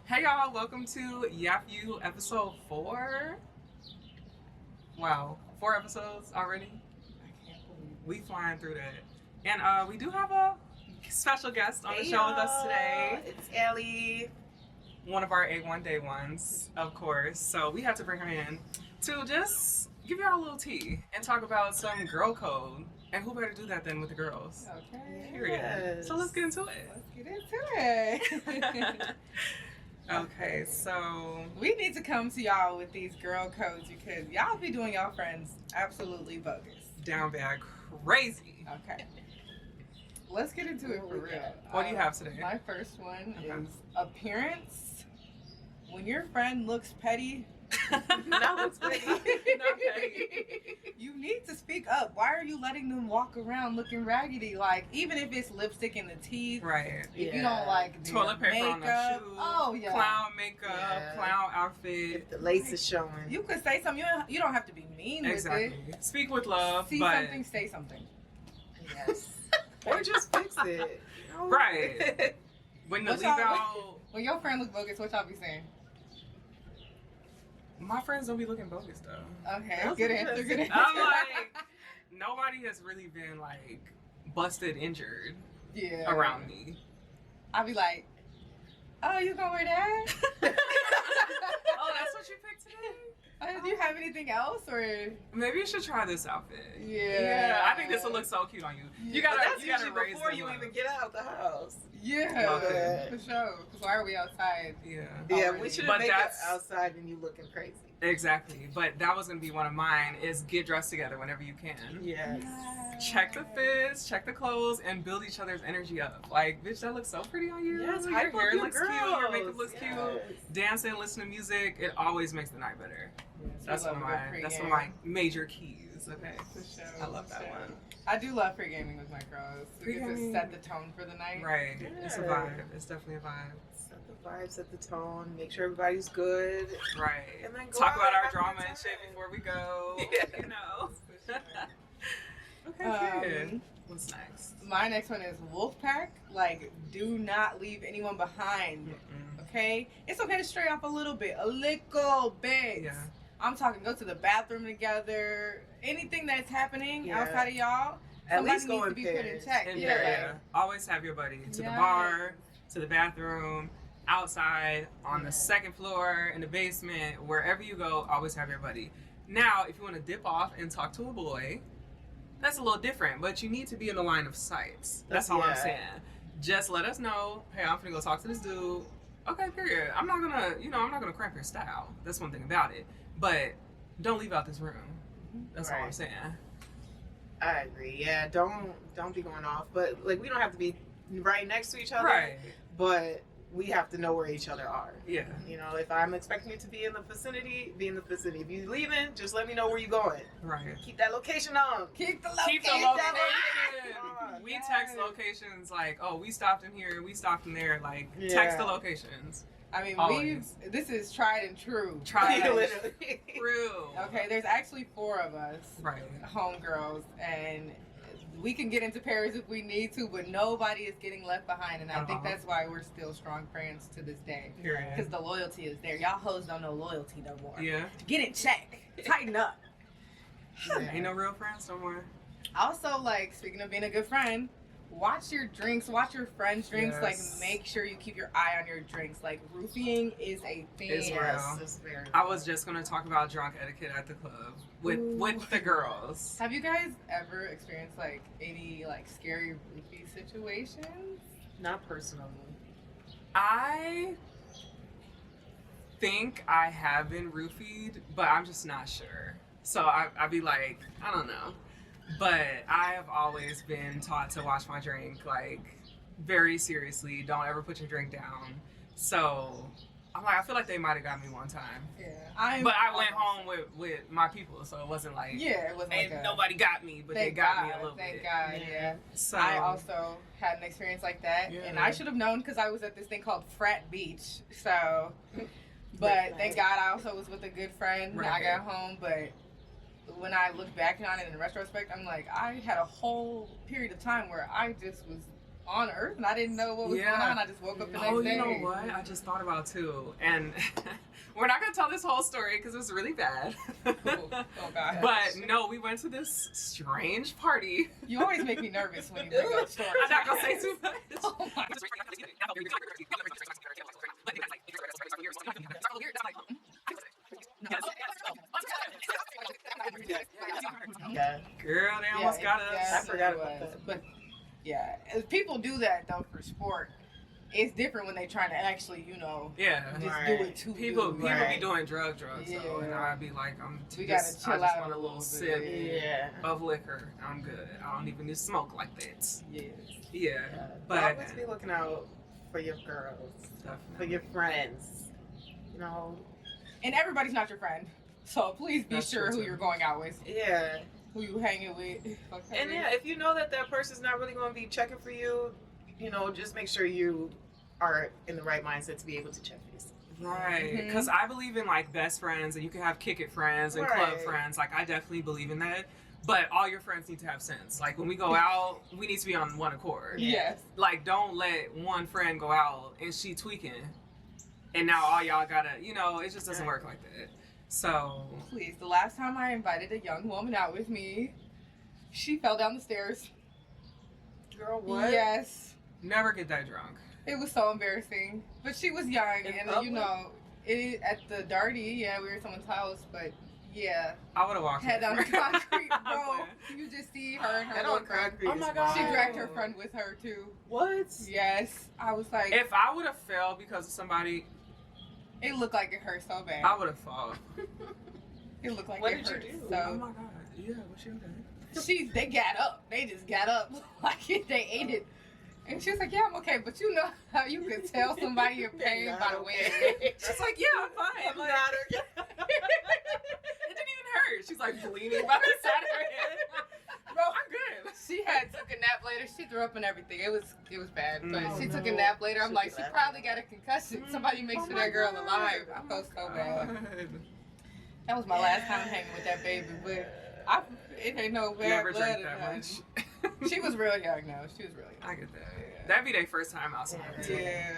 Hey y'all, welcome to Yap U episode 4. Wow, 4 episodes already. I can't believe We flying through that. And we do have a special guest on the show with us today. It's Allie. One of our A1 day ones, of course. So we had to bring her in to just give y'all a little tea and talk about some girl code. And who better do that than with the girls? Okay. Period. Yes. So let's get into it. Let's get into it. Okay, so We need to come to y'all with these girl codes because y'all be doing y'all friends absolutely bogus. down bad crazy. Okay. Let's get into it for real. What do you have today? My first one Okay. is appearance. When your friend looks petty, Not looks petty. Not petty. you need to speak up. Why are you letting them walk around looking raggedy? Like, even if it's lipstick in the teeth, Right. if you don't like their Toilet paper on their makeup, shoes. oh yeah, Clown makeup, Yeah. clown outfit. If the lace is showing. you could say something. You don't have to be mean Exactly. with Speak with it. love, See but something, say something. Yes. Or just fix it. You know? Right. when the What's leave y'all- out, When your friend look bogus, what y'all be saying? my friends don't be looking bogus though. Okay, That's good answer. interesting. Good answer. I'm like, nobody has really been like busted, injured yeah, around me. I'll be like, oh, you gonna wear that? Oh, that's what you picked today? Do you have anything else, or Maybe you should try this outfit. yeah? I think this will look so cute on you. You Yeah. But gotta, that's you gotta usually raise before them you up. even get out the house. Yeah, Love it. for sure. Because why are we outside? Yeah. Yeah, Already. we shouldn't But make it that's- outside and you looking crazy. Exactly. But that was gonna be one of mine. Is get dressed together whenever you can. Yes. Check the fits, check the clothes, and build each other's energy up. Like, bitch, that looks so pretty on you. Yes, your hype up hair your looks cute, your makeup girls. looks Yes. cute. Dancing, listen to music, it always makes the night better. That's We one of love a good my pregame. major keys. Okay. For sure. I love for that sure. one. I do love pre-gaming with my girls. We get to Pre-gaming. set the tone for the night. Right. It's a Yeah. vibe. It's definitely a vibe. Set the vibe, set the tone, make sure everybody's good. Right. And then go Talk out about and our have a drama good and shit time. before we go. Yeah. You know. For sure. Okay, good. What's next? My next one is Wolfpack. Like, do not leave anyone behind. Mm-mm. Okay? It's okay to stray off a little bit. Yeah. I'm talking go to the bathroom together. Anything that's happening Yeah. outside of y'all, At somebody least go needs in to be put in pairs. check. In Yeah. there, yeah. Always have your buddy to the Yes. bar, to the bathroom, outside, on the Yeah. second floor, in the basement, wherever you go, always have your buddy. Now, if you want to dip off and talk to a boy, that's a little different, but you need to be in the line of sight. That's all I'm Yeah. saying. Just let us know, hey, I'm gonna go talk to this dude. Okay, period. I'm not gonna cramp your style. That's one thing about it. But don't leave out this room. That's all I'm Right. saying. I agree. Yeah, don't be going off. But like we don't have to be right next to each other. Right. But we have to know where each other are. Yeah. You know, if I'm expecting you to be in the vicinity, be in the vicinity. If you're leaving, just let me know where you're going. Right. Keep that location on. Keep the location. Keep the location. location. We Yes. text locations like, oh, we stopped in here, we stopped in there. Like, Yeah. text the locations. I mean, Always. this is tried and true. Try Yeah, it. literally. True. Okay, there's actually 4 of us, Right. homegirls, and we can get into pairs if we need to, but nobody is getting left behind, and I think Uh-huh. that's why we're still strong friends to this day. Because Period. the loyalty is there. Y'all hoes don't know loyalty no more. Yeah. Get in check. Tighten up. Ain't no real friends no more. Also, like, speaking of being a good friend, watch your drinks, watch your friends' drinks. Yes. Like, make sure you keep your eye on your drinks. Like, roofing is a thing. It's real. Yes, it's very I was just gonna talk about drunk etiquette at the club with Ooh. the girls. Have you guys ever experienced, like, any, like, scary roofie situations? not personally. I think I have been roofied, but I'm just not sure. So I'd be like, I don't know. But I have always been taught to watch my drink, like, very seriously. Don't ever put your drink down. So I'm like, I feel like they might have got me one time. Yeah. But I went home with my people, so it wasn't like, Yeah, it wasn't and like a... nobody got me, but they Thank got God, me a little thank bit. God, yeah. So I also had an experience like that, Yeah. and I should have known because I was at this thing called Frat Beach. So, but Right. thank God I also was with a good friend. Right. I got home, but when I look back on it in retrospect, I'm like, I had a whole period of time where I just was on Earth, and I didn't know what was going on. I just woke up the next day. You know what? I just thought about too, and we're not gonna tell this whole story because it's really bad. Oh God! But no, we went to this strange party. You always make me nervous when you bring up stories. I'm not gonna say too much. Oh my. Yeah. Girl, they almost got us. I forgot about that. But yeah, if people do that though for sport. It's different when they trying to actually, just Right. do it too. People be Right. doing drugs, though, and I'd be like, We I gotta just chill want out a little sip Yeah. of liquor. I'm good. I don't even need to smoke like that. Yes. Yeah, But but always be looking out for your girls, for definitely. your friends. You know. And everybody's not your friend, so please be That's sure true, who too. you're going out with, Yeah. who you hanging with. Okay. And yeah, if you know that person's not really going to be checking for you, just make sure you are in the right mindset to be able to check for yourself. Right, Mhm. because I believe in like best friends, and you can have kick it friends and club Right. friends. Like I definitely believe in that. But all your friends need to have sense. Like when we go out, we need to be on one accord. Yes. Like don't let one friend go out and she tweaking, and now all y'all gotta, it just doesn't work like that. So Please, the last time I invited a young woman out with me, she fell down the stairs. Girl, what? Yes. never get that drunk. It was so embarrassing. But she was young, In and public? at the Darty, we were at someone's house, but yeah. I would have walked. Head on with the her. concrete, I'm bro. playing. You just see her and her Head little on friend. concrete. Oh my is God. She wild. dragged her friend with her too. What? Yes. I was like, If I would have fell because of somebody, it looked like it hurt so bad. I would have fallen. It looked like What it did you hurt. do? Oh So my God. Yeah, what she did? they got up. They just got up like they ate it. And she was like, yeah, I'm okay. But you know how you could tell somebody in pain by the way it is. She's like, yeah, I'm fine. I'm Like, not okay. it didn't even hurt. She's like bleeding by the side of her head. Bro, I'm good. She had took a nap later. She threw up and everything. It was bad. But Oh, she took a no. nap later. I'm She like, was she laughing. probably got a concussion. Somebody make Oh sure my that girl God. alive. I felt so bad. God. That was my last time hanging with that baby. But it ain't no bad Never blood drank in that her. much. She was real young though. She was really young. I get that. That'd be their first time outside. too. Yeah.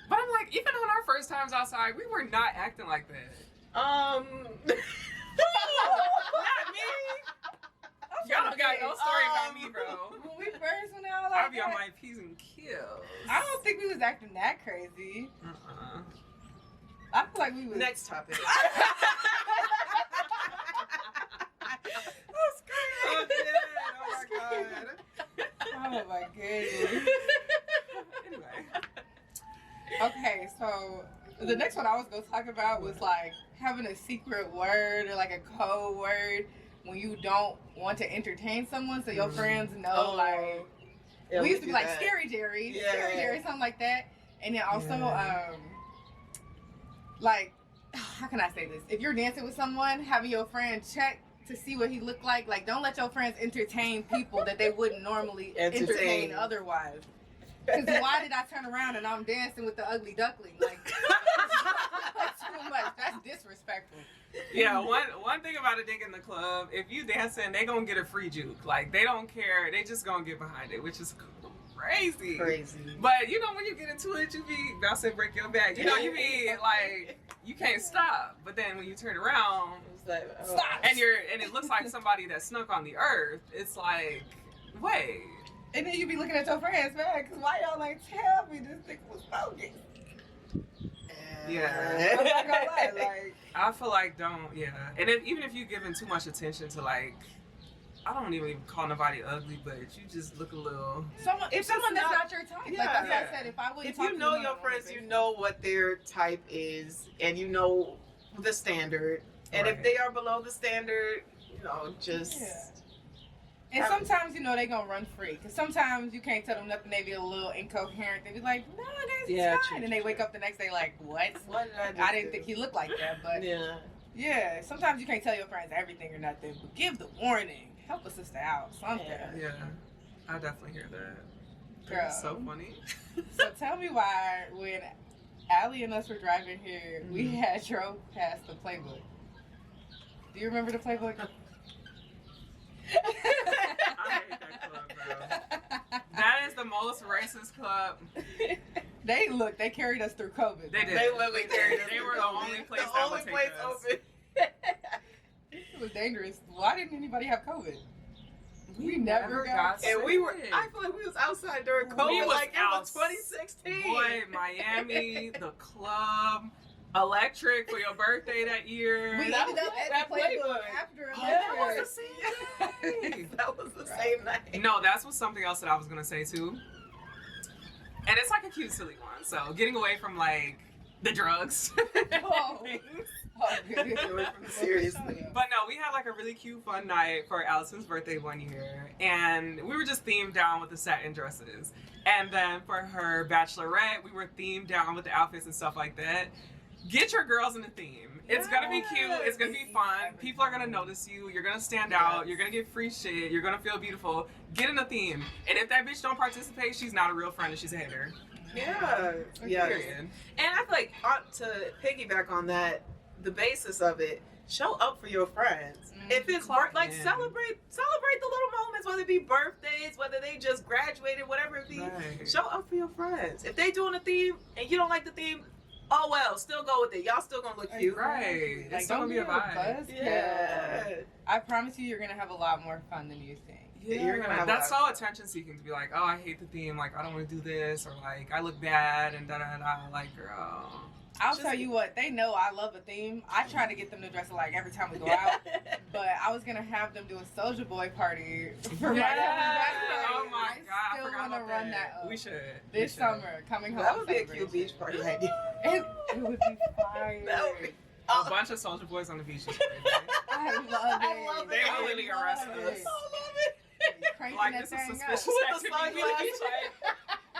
But I'm like, even on our first times outside, we were not acting like that. Not me. Y'all don't got no story about me, bro. When we first went out like I'll be on that, my P's and Q's. I don't think we was acting that crazy. Uh-uh. I feel like we was. Next topic. That's good. Oh, dead. Oh, my God. Oh my goodness. Anyway. Okay, so the next one I was gonna talk about was like having a secret word or like a code word when you don't want to entertain someone, so your friends know. Like Yeah, we used to do be like that. Scary Jerry, Yeah. Scary Jerry, something like that. And then also, Yeah. like, how can I say this? If you're dancing with someone, having your friend check to see what he looked like don't let your friends entertain people that they wouldn't normally entertain otherwise. Because why did I turn around and I'm dancing with the ugly duckling? Like, that's too much. That's disrespectful. Yeah, one thing about a dick in the club, if you dancing, they gonna get a free juke. Like, they don't care. They just gonna get behind it, which is crazy. Crazy. But, when you get into it, you be about to break your back. You be like, you can't stop. But then when you turn around, It's like, oh. Stop. and it looks like somebody that snuck on the earth, it's like, wait. And then you be looking at your friends, man, because why y'all like tell me this thing was bogus? Yeah. I'm not gonna lie, like, I feel like and even if you're giving too much attention to like, I don't even call nobody ugly, but you just look a little. someone If that's it's not not- your type. Yeah. Like that's what Yeah. I said. If I wouldn't If talk you to know them your on a friends, basis. you know what their type is, and you know the standard. And if Right. they are below the standard, just. Yeah. And sometimes, they gonna run free. Because sometimes you can't tell them nothing. They be a little incoherent. They be like, no, that's Yeah, fine. true, And they true, wake true. up the next day like, what? What did I do? I didn't think he looked like that. But yeah, sometimes you can't tell your friends everything or nothing. But give the warning. Help a sister out. Something. Yeah. Yeah, I definitely hear that. Girl. That's so funny. So tell me why when Allie and us were driving here, we Mhm. had drove past the playbook. Do you remember the playbook? I hate that club, bro. That is the most racist club. They carried us through COVID. They did. They literally carried us. They were the only place The that only would take place us. open. It was dangerous. Why didn't anybody have COVID? We never got And we were, sick. I feel like we was outside during COVID. We was like it was out- 2016. Boy, Miami, the club, electric for your birthday that year. We That ended was up at that the Playboy Playboy. after Oh, that was Electric. the same day. That was the same night. No, that's was something else that I was gonna say too. And it's like a cute, silly one. So getting away from like the drugs. Oh. Oh, good. Get away from the seriously. But no, we had like a really cute, fun night for Allison's birthday one year, and we were just themed down with the satin dresses. And then for her bachelorette, we were themed down with the outfits and stuff like that. Get your girls in the theme. It's gonna be cute. It's gonna be fun. People are gonna notice you. You're gonna stand out. You're gonna get free shit. You're gonna feel beautiful. Get in the theme. And if that bitch don't participate, she's not a real friend and she's a hater. Yeah. Yeah. Period. And I feel like to piggyback on that, the basis of it, show up for your friends. If it's Clock like in. celebrate the little moments, whether it be birthdays, whether they just graduated, whatever it be. Right. Show up for your friends. If they doing a theme and you don't like the theme, oh well, still go with it. Y'all still gonna look cute. Right. It's Like, still don't gonna be a be vibe. buzzkill. Yeah. I promise you, you're gonna have a lot more fun than you think. Yeah, You're gonna have that's a lot so of fun. attention seeking to be like, oh, I hate the theme, like I don't want to do this, or like I look bad and da da da. Like, girl, I'll Just- tell you what, they know I love a theme. I try to get them to dress alike every time we go out. But I was gonna have them do a Soulja Boy party for my Yeah. bachelorette. Oh my I God, I still forgot wanna about run that. that up We should this we should. summer, coming home. That would be a cute celebration. beach party idea. It would be fire. That would be. A bunch of Soulja Boys on the beach. Is crazy. I love it. I love it. They will literally I arrest love us. I it. love it. Cranking Like that this is thing suspicious With the activity. sunglasses.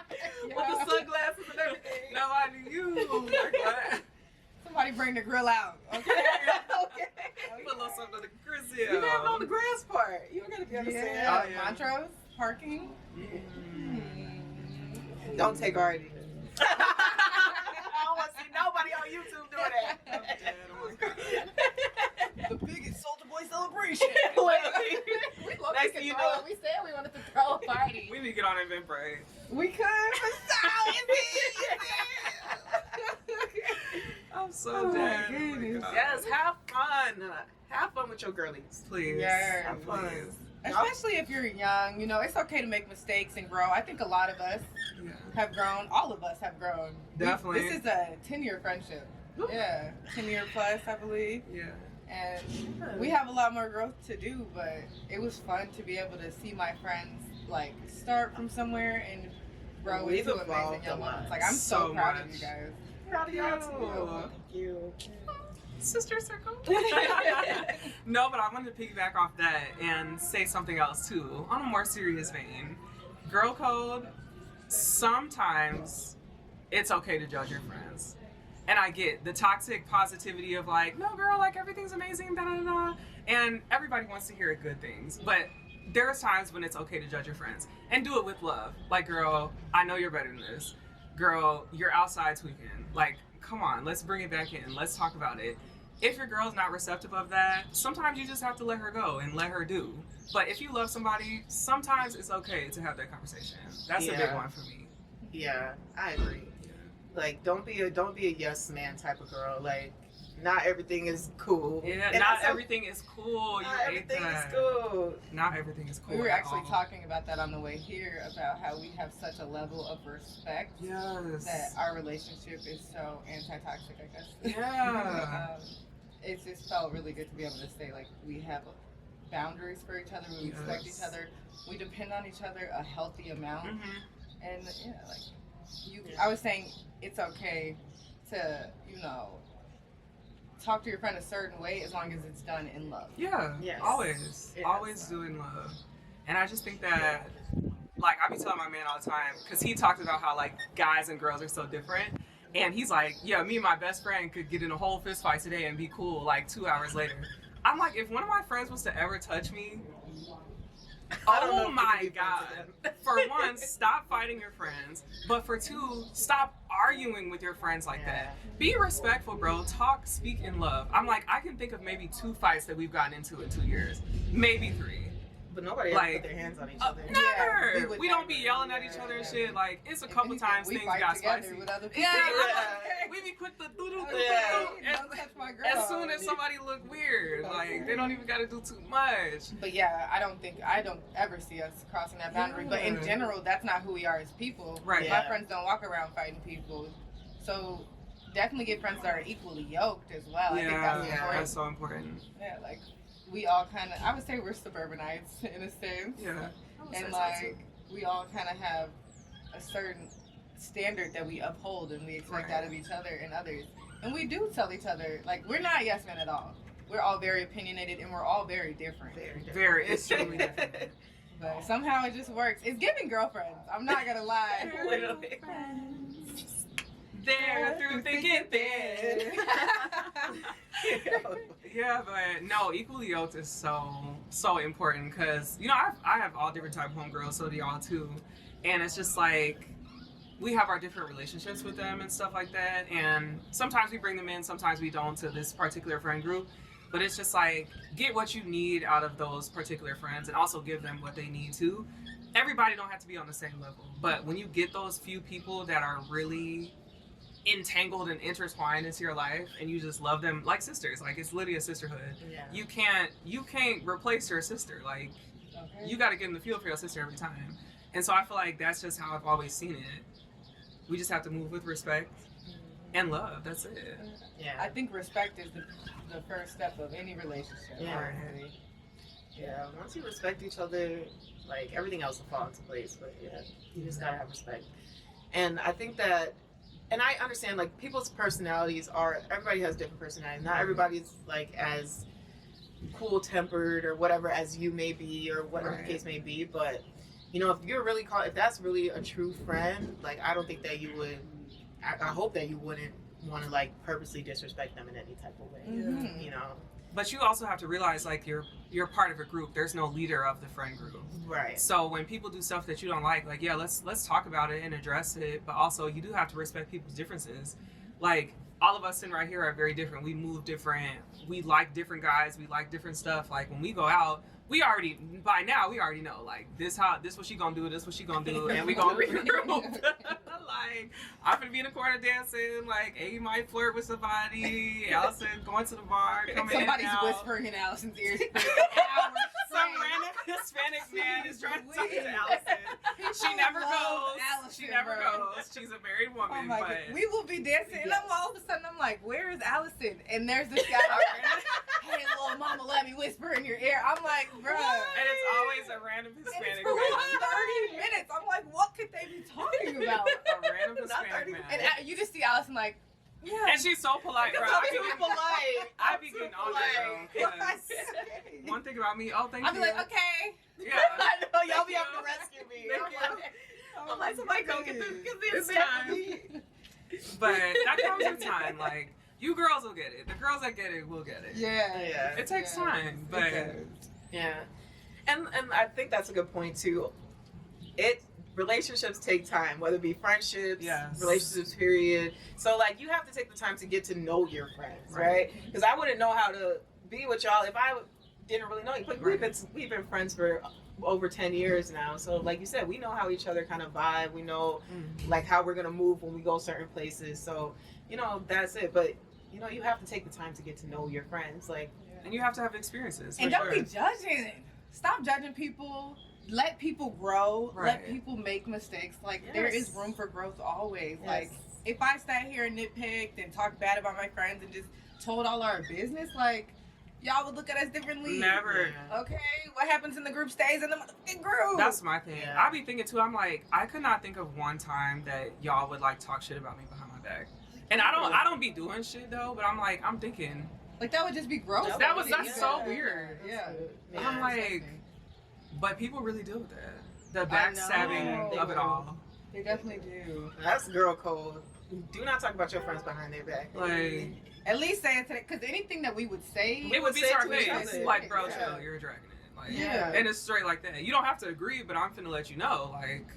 Yeah. With the sunglasses and everything. No, I knew you. Like what? Somebody bring the grill out. Okay. Okay. Put a little something on the grizzle. You never on the grass part. You gotta be on the sand. Yeah. Oh, yeah. Montrose parking. Don't take our idea. I don't want to see nobody on YouTube doing that. I'm dead. Oh my God. The biggest Soulja Boy celebration. Literally. Next thing you know, we said we wanted to throw a party. We need to get on Eventbrite. We could, but I'm so Oh my dead. goodness. God. yes, have fun. Have fun with your girlies. Please. Yeah. Have fun. Please. Especially if you're young, you know, it's okay to make mistakes and grow. I think a lot of us Yeah. have grown. All of us have grown. Definitely. This is a 10-year friendship. Yeah, 10-year plus, I believe. Yeah. And we have a lot more growth to do, but it was fun to be able to see my friends like start from somewhere and grow We've into amazing evolved young a ones. lot. Like I'm so So proud of much. you guys. Proud of y'all Thank too. Sister circle. No, but I wanted to piggyback off that and say something else too, on a more serious vein. Girl code, sometimes it's okay to judge your friends. And I get the toxic positivity of like, no girl, like everything's amazing, da da da da. And everybody wants to hear good things. But there's times when it's okay to judge your friends. And do it with love. Like, girl, I know you're better than this. Girl, you're outside tweaking. Like, come on, let's bring it back in. Let's talk about it. If your girl's not receptive of that, sometimes you just have to let her go and let her do. But if you love somebody, sometimes it's okay to have that conversation. That's a big Yeah. one for me. Yeah, I agree. Like, don't be a yes man type of girl. Like, not everything is cool. Yeah, And not that's okay. everything is cool. You Not hate everything that. is cool. Not everything is cool. We were at actually all. talking about that on the way here about how we have such a level of respect Yes. that our relationship is so anti-toxic, I guess. Yeah. It just felt really good to be able to say like we have boundaries for each other, we respect each Yes. other, we depend on each other a healthy amount, Mhm. and yeah, like you. I was saying it's okay to talk to your friend a certain way as long as it's done in love. Yeah. Yes. Always. Yes. Always doing love. And I just think that, like, I be telling my man all the time, because he talks about how, like, guys and girls are so different. And he's like, yeah, me and my best friend could get in a whole fist fight today and be cool, like, 2 hours later. I'm like, if one of my friends was to ever touch me, I don't know oh if we my can be friends God. with them. For one, stop fighting your friends. But for two, stop arguing with your friends like that. Be respectful, bro. Talk, speak in love. I'm like, I can think of maybe 2 fights that we've gotten into in 2 years. Maybe 3. But nobody Like, ever put their hands on each other. Never. Yeah, we don't be yelling at each other and shit. Like, it's a couple times we things fight got together spicy. with other people. Yeah, we be quick to do Don't touch my girl. as soon as somebody look weird. Like, they don't even got to do too much. But yeah, I don't ever see us crossing that boundary. But in general, that's not who we are as people. Right. My friends don't walk around fighting people. So definitely get friends that are equally yoked as well. I think that's important. That's so important. Yeah, like we all kind of, I would say we're suburbanites in a sense. Yeah. And like we all kind of have a certain standard that we uphold and we expect out of each other and others. And we do tell each other, like, we're not yes men at all. We're all very opinionated and we're all very different. Very extremely different. But somehow it just works. It's giving girlfriends. I'm not gonna lie. Literally. There through thick and thin. Yeah, but no, equally yoked is so important because I have all different type of homegirls, so do y'all too, and it's just like we have our different relationships with them and stuff like that, and sometimes we bring them in, sometimes we don't to this particular friend group, but it's just like get what you need out of those particular friends and also give them what they need too. Everybody don't have to be on the same level, but when you get those few people that are really entangled and intertwined into your life and you just love them like sisters, like it's literally a sisterhood. You can't replace your sister. Like you got to get in the field for your sister every time. And so I feel like that's just how I've always seen it. We just have to move with respect and love. That's it. Yeah. I think respect is the first step of any relationship. Yeah. Yeah. Once you respect each other, like everything else will fall into place. But yeah, you just gotta have respect. And I think that, and I understand like people's personalities everybody has different personalities. Not everybody's like as cool tempered or whatever as you may be or whatever the case may be. But if that's really a true friend, like I don't think that you would. I hope that you wouldn't want to like purposely disrespect them in any type of way. Mm-hmm. You know. But you also have to realize like you're part of a group. There's no leader of the friend group. Right. So when people do stuff that you don't like yeah, let's talk about it and address it. But also you do have to respect people's differences. Like all of us sitting right here are very different. We move different. We like different guys. We like different stuff. Like when we go out, by now we already know like this what she gonna do, this what she gonna do, and we gonna regroup. Like I'm gonna be in the corner dancing. Like Ehi might flirt with somebody. Allison going to the bar. Somebody's whispering in Allison's ears. Some random Hispanic man is trying to talk to Allison. She never goes. She never goes. She's a married woman. But we will be dancing, and all of a sudden I'm like, "Where is Allison?" And there's this guy. Hey, little mama, let me whisper in your ear. I'm like, bruh. And it's always a random Hispanic for man. 30 minutes. I'm like, what could they be talking about? A random Hispanic man. And you just see Allison like, yeah. And she's so polite, bro. I be getting on there. One thing about me, thank you. I'll be like, okay. Yeah. I know, y'all be having to rescue me. I'm like, somebody go get this time. But that comes with time. Like, you girls will get it. The girls that get it will get it. Yeah. It takes time, but yeah. And I think that's a good point too. Relationships take time, whether it be friendships, relationships, period. So like you have to take the time to get to know your friends, right? Because I wouldn't know how to be with y'all if I didn't really know you. But we've been friends for over 10 years now. So like you said, we know how each other kind of vibe. We know like how we're gonna move when we go certain places. So that's it. But you have to take the time to get to know your friends, like, and you have to have experiences. And don't be judging. Stop judging people. Let people grow. Let people make mistakes. Like there is room for growth always. Like if I sat here and nitpicked and talked bad about my friends and just told all our business, like y'all would look at us differently. Never. Okay, what happens in the group stays in the motherfucking group. That's my thing. I be thinking too. I'm like, I could not think of one time that y'all would like talk shit about me behind my back. And I don't be doing shit though. But I'm thinking like that would just be gross. That's so weird. Yeah. I'm like. But people really deal with that. The backstabbing of it all. They definitely do. That's girl code. Do not talk about your friends behind their back. Like, at least say it to them, because anything that we would say, it would be to our face. Like, bro, chill, you're dragging it. Like, and it's straight like that. You don't have to agree, but I'm finna let you know, like,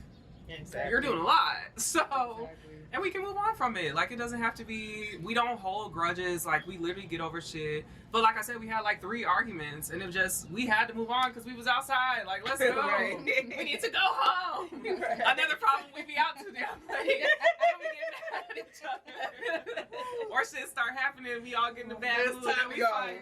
you're doing a lot. So, and we can move on from it. Like, it doesn't have to be, we don't hold grudges. Like, we literally get over shit. But like I said, we had like 3 arguments, and we had to move on because we was outside. Like, let's go. Right. We need to go home. Right. Another problem, we be out too damn late. And we get mad at each other. Or shit start happening, we all get in the bad It's mood. time and to we go. fight.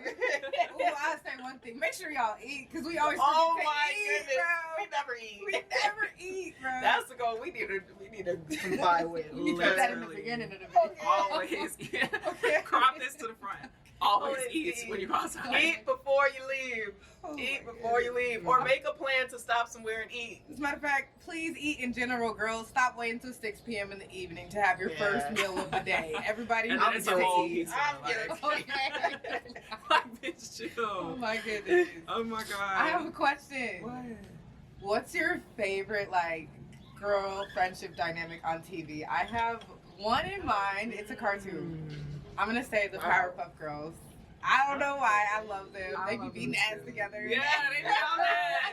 Ooh, I'll say one thing. Make sure y'all eat, because we always forget Oh to my eat, goodness, we bro. never eat. We never eat, bro. That's the goal. We need to comply with. you need to put that in the literally. beginning of the video. Always. Yeah. Okay. Crop this to the front. Always Always eat eat. when you go outside. Eat before you leave. Oh Eat my before you goodness. leave, or make a plan to stop somewhere and eat. As a matter of fact, please eat in general, girls. Stop waiting until 6 p.m. in the evening to have your Yeah. first meal of the day. Everybody And needs then it's to a whole eat. pizza. I'm Like, Okay. like, bitch, Oh chill. my goodness. Oh my god. I have a question. What? What's your favorite like girl friendship dynamic on TV? I have one in mind. It's a cartoon. I'm gonna say the Powerpuff Girls. I don't know why. I love them. I They be love beating them ass too. together. Yeah, they be on that.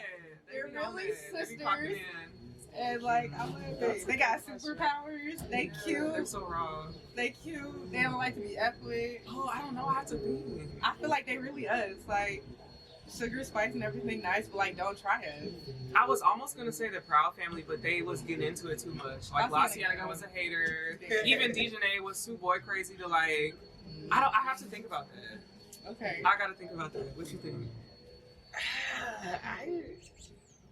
They're be on really that. They be popping sisters. in. And like I love That's it. They a got good question. superpowers. They They're cute. so wrong. They cute. They don't like to be effed with. Oh, I don't know how to be. I feel like they really us. Like sugar, spice, and everything nice, but like don't try us. I was almost gonna say the Proud Family, but they was getting into it too much. Like, La That's gonna Cienega go. was a hater. Yeah. Even Dejanay was too boy crazy to like. I have to think about that. Okay. I gotta think about that. What you think?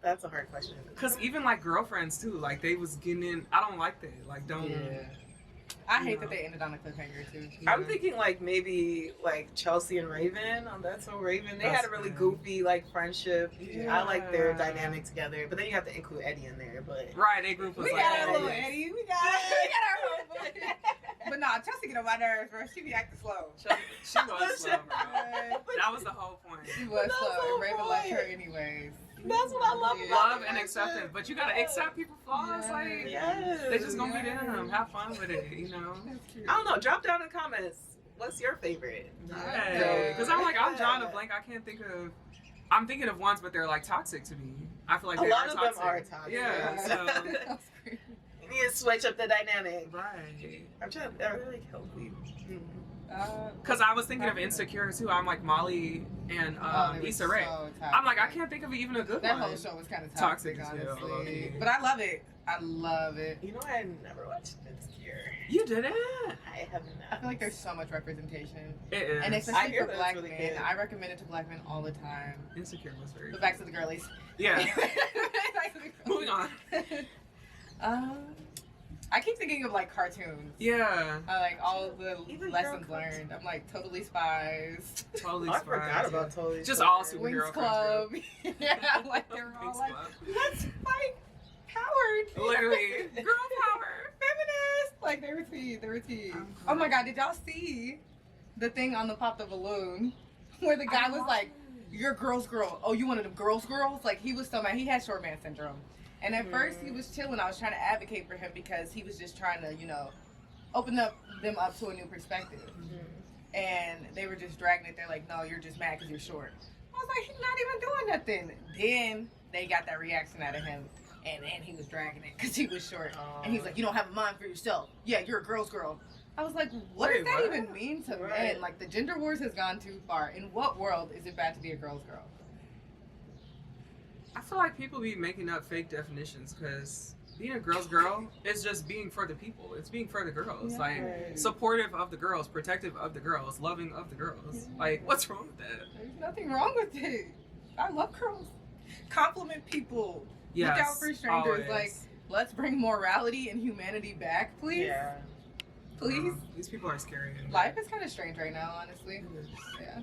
That's a hard question. Cause even like girlfriends too, like they was getting in. I don't like that. Like, don't. I hate that they ended on a cliffhanger too. I'm thinking like maybe like Chelsea and Raven on That's So Raven. They had That's a really good. goofy like friendship. Yeah. I like their dynamic together, but then you have to include Eddie in there. But Right, they group was We like. got our oh, little yeah. Eddie. We got our little boy. But nah, Chelsea get on my nerves, bro. She be acting slow. She was slow, bro. That was the whole point. She was That's slow, so and Raven liked her funny. anyways. that's what I love Yeah. about Love the and friendship. acceptance, but you gotta accept people's flaws. Yeah. Like, Yes. they just gonna be Yeah. them. Have fun with it, you know. That's true. I don't know. Drop down in the comments. What's your favorite? Right. Because I'm like, I'm drawing a blank. I can't think of. I'm thinking of ones, but they're like toxic to me. I feel like A they lot are of toxic. them are toxic. Yeah. So. That's crazy. You need to switch up the dynamic. Right. I'm trying to. They're like healthy. Because I was thinking of Insecure too. I'm like Molly and they were Issa Rae. so I'm like, I toxic. can't think of even a good That one. whole show was kind of Toxic toxic, as hell, honestly. low-key. But I love it. I love it. You know, I had never watched Insecure. You did it. I have not. I feel like there's so much representation. It is. And I especially hear for that it's black really men. good. I recommend it to black men all the time. Insecure was very. But back to the girlies. Yeah. Moving on. I keep thinking of like cartoons. Yeah. Like all the Even lessons girl learned. I'm like Totally Spies, Totally. I forgot surprised, about yeah. Totally. Just Spies. all super- Wings Superhero Club. Yeah, like they're all Wings like, Club. let's fight powered. Literally. Girl power. Feminist. Like they were tea. They were tea. Oh my god, did y'all see the thing on the Pop the Balloon where the guy was like, "You're a girl's girl. Oh, you one of them girls' girls?" Like he was so mad. He had short man syndrome. And at first he was chilling. I was trying to advocate for him because he was just trying to, you know, open them up to a new perspective. And they were just dragging it. They're like, "No, you're just mad because you're short." I was like, "He's not even doing nothing." Then they got that reaction out of him. And then he was dragging it because he was short. And he's like, "You don't have a mind for yourself. Yeah, you're a girl's girl." I was like, what Wait, does that what? even mean to Right. men? Like, the gender wars has gone too far. In what world is it bad to be a girl's girl? I feel like people be making up fake definitions because being a girl's girl is just being for the people. It's being for the girls. Yeah. Like, Right. supportive of the girls, protective of the girls, loving of the girls. Yeah. Like, what's wrong with that? There's nothing wrong with it. I love girls. Compliment people. Yes, Look out for strangers. always. Like, let's bring morality and humanity back, please. Yeah. Please. These people are scary. Life is kind of strange right now, honestly. Yeah.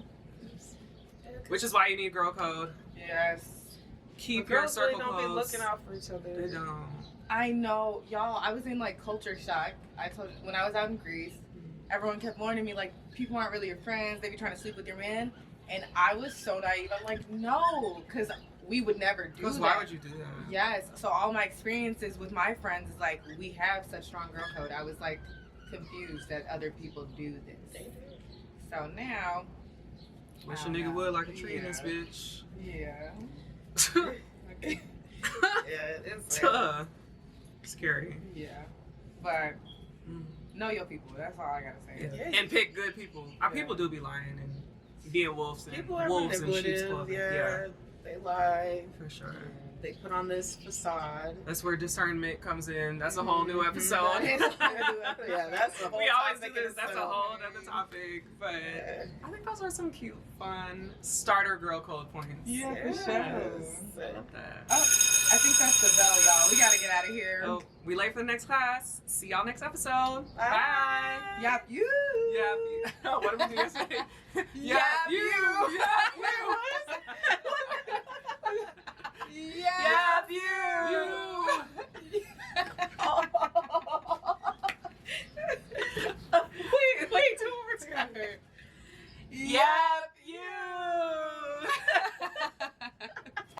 Which is why you need girl code. Yes. Keep But your girls really circle don't be close. looking out for each other. They don't. I know, y'all. I was in like culture shock. I told you when I was out in Greece, everyone kept warning me like people aren't really your friends. They be trying to sleep with your man, and I was so naive. I'm like, no, because we would never do Because that. why would you do that? Yes. So all my experiences with my friends is like we have such strong girl code. I was like confused that other people do this. So now, Wish I a don't nigga know. would like a tree in this Yeah. bitch. yeah. Okay. Yeah, it's Scary. Yeah. But Know your people. That's all I gotta say. Yeah. And pick good people. Our people do be lying and being wolves and people are wolves in sheep's manipulative. clothing. Yeah, they lie. For sure. They put on this facade. That's where discernment comes in. That's a whole new episode. Yeah, that's a whole we always topic do this. That's a whole other topic. But I think those are some cute, fun starter girl code points. Yeah, for sure. I love that. Oh, I think that's the bell, y'all. We gotta get out of here. Oh, we late for the next class. See y'all next episode. Bye. Yap you. Yap you. What did we do yesterday? Yap you.